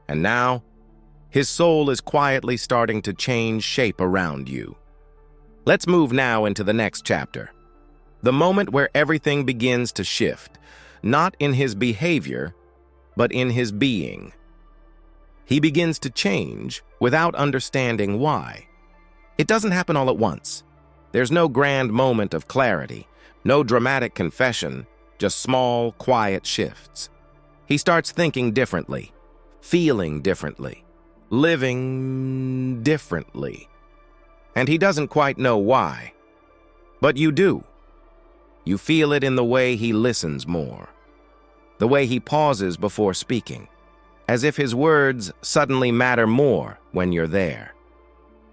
And now, his soul is quietly starting to change shape around you. Let's move now into the next chapter. The moment where everything begins to shift, not in his behavior, but in his being. He begins to change without understanding why. It doesn't happen all at once. There's no grand moment of clarity, no dramatic confession, just small, quiet shifts. He starts thinking differently, feeling differently, living differently. And he doesn't quite know why. But you do. You feel it in the way he listens more, the way he pauses before speaking, as if his words suddenly matter more when you're there.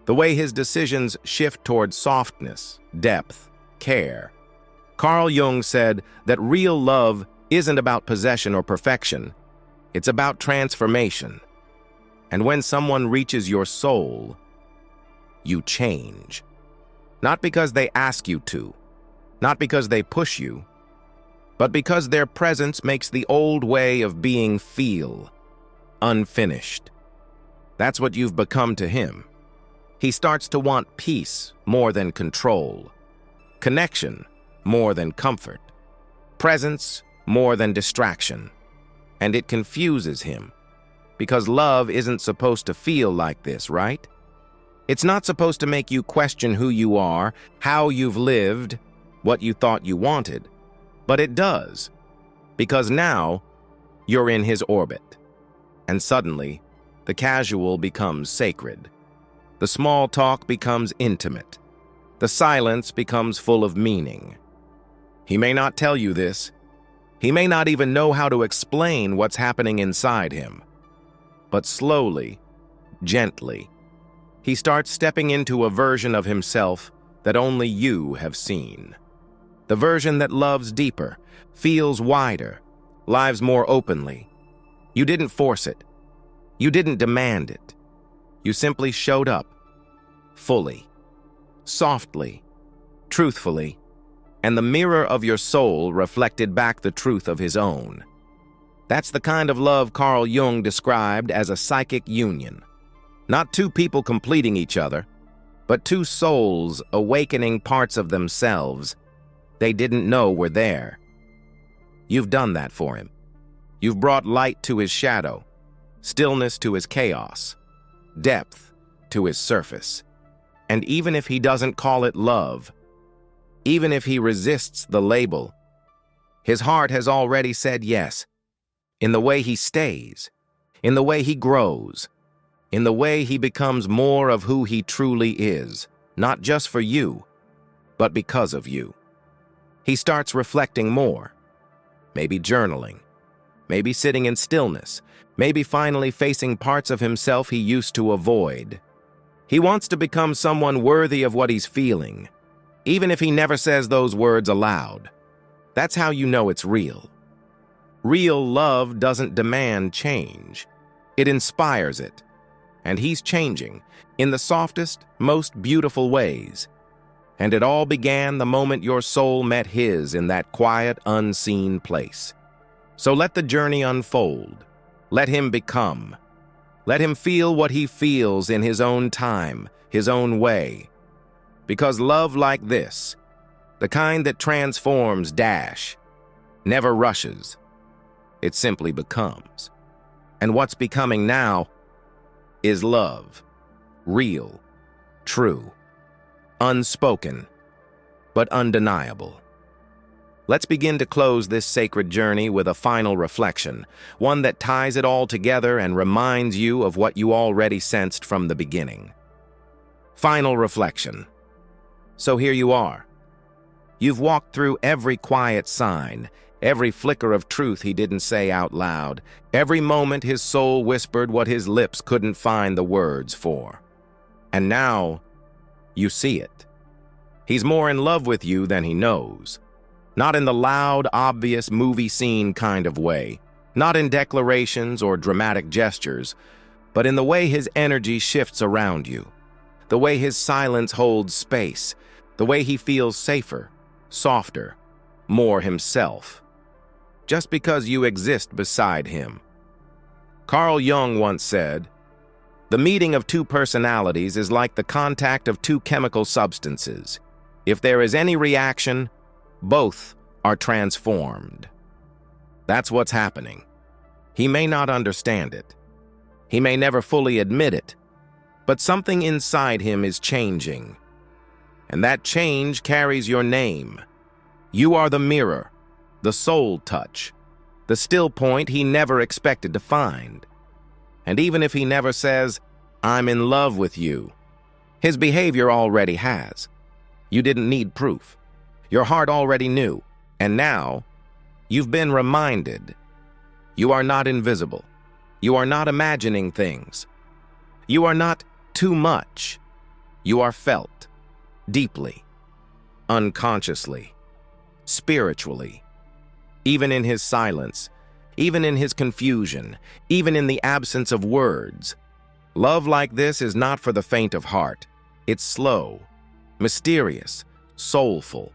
The way his decisions shift toward softness, depth, care. Carl Jung said that real love isn't about possession or perfection. It's about transformation. And when someone reaches your soul, you change. Not because they ask you to, not because they push you, but because their presence makes the old way of being feel unfinished. That's what you've become to him. He starts to want peace more than control, connection more than comfort, presence more than distraction. And it confuses him, because love isn't supposed to feel like this, right? It's not supposed to make you question who you are, how you've lived, what you thought you wanted. But it does, because now you're in his orbit. And suddenly, the casual becomes sacred. The small talk becomes intimate. The silence becomes full of meaning. He may not tell you this. He may not even know how to explain what's happening inside him. But slowly, gently, he starts stepping into a version of himself that only you have seen. The version that loves deeper, feels wider, lives more openly. You didn't force it. You didn't demand it. You simply showed up, fully, softly, truthfully, and the mirror of your soul reflected back the truth of his own. That's the kind of love Carl Jung described as a psychic union. Not two people completing each other, but two souls awakening parts of themselves they didn't know were there. You've done that for him. You've brought light to his shadow, stillness to his chaos, depth to his surface. And even if he doesn't call it love, even if he resists the label, his heart has already said yes, in the way he stays, in the way he grows, in the way he becomes more of who he truly is, not just for you, but because of you. He starts reflecting more, maybe journaling, maybe sitting in stillness, maybe finally facing parts of himself he used to avoid. He wants to become someone worthy of what he's feeling, even if he never says those words aloud. That's how you know it's real. Real love doesn't demand change. It inspires it. And he's changing in the softest, most beautiful ways. And it all began the moment your soul met his in that quiet, unseen place. So let the journey unfold. Let him become. Let him feel what he feels in his own time, his own way. Because love like this, the kind that transforms, never rushes. It simply becomes. And what's becoming now is love. Real, true, unspoken, but undeniable. Let's begin to close this sacred journey with a final reflection, one that ties it all together and reminds you of what you already sensed from the beginning. Final reflection. So here you are. You've walked through every quiet sign, every flicker of truth he didn't say out loud, every moment his soul whispered what his lips couldn't find the words for. And now, you see it. He's more in love with you than he knows. Not in the loud, obvious movie scene kind of way, not in declarations or dramatic gestures, but in the way his energy shifts around you, the way his silence holds space, the way he feels safer, softer, more himself, just because you exist beside him. Carl Jung once said, "The meeting of two personalities is like the contact of two chemical substances. If there is any reaction, both are transformed." That's what's happening. He may not understand it. He may never fully admit it, but something inside him is changing. And that change carries your name. You are the mirror, the soul touch, the still point he never expected to find. And even if he never says, "I'm in love with you," his behavior already has. You didn't need proof. Your heart already knew. And now, you've been reminded. You are not invisible. You are not imagining things. You are not too much. You are felt, deeply, unconsciously, spiritually. Even in his silence, even in his confusion, even in the absence of words. Love like this is not for the faint of heart. It's slow, mysterious, soulful.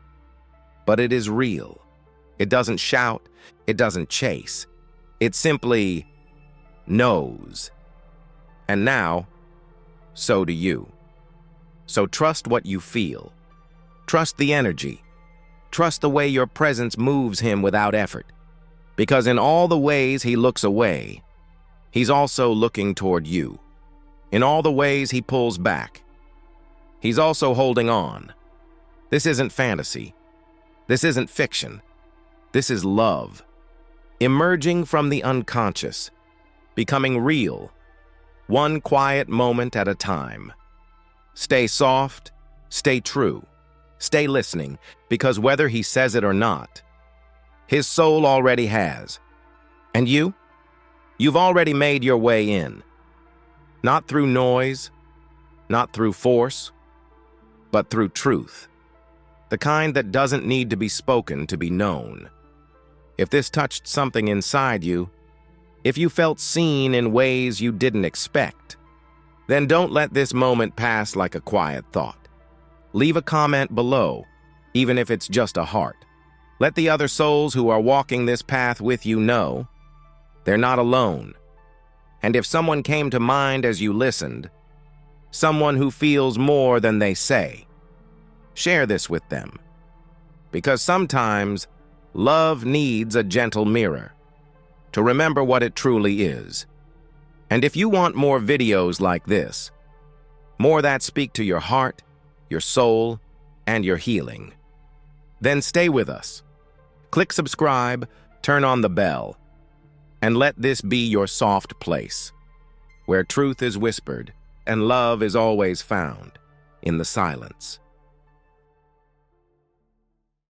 But it is real. It doesn't shout. It doesn't chase. It simply knows. And now, so do you. So trust what you feel. Trust the energy. Trust the way your presence moves him without effort. Because in all the ways he looks away, he's also looking toward you. In all the ways he pulls back, he's also holding on. This isn't fantasy. This isn't fiction. This is love. Emerging from the unconscious, becoming real, one quiet moment at a time. Stay soft, stay true, stay listening, because whether he says it or not, his soul already has. And you? You've already made your way in. Not through noise, not through force, but through truth. The kind that doesn't need to be spoken to be known. If this touched something inside you, if you felt seen in ways you didn't expect, then don't let this moment pass like a quiet thought. Leave a comment below, even if it's just a heart. Let the other souls who are walking this path with you know they're not alone. And if someone came to mind as you listened, someone who feels more than they say, share this with them. Because sometimes love needs a gentle mirror to remember what it truly is. And if you want more videos like this, more that speak to your heart, your soul, and your healing, then stay with us. Click subscribe, turn on the bell, and let this be your soft place, where truth is whispered and love is always found in the silence.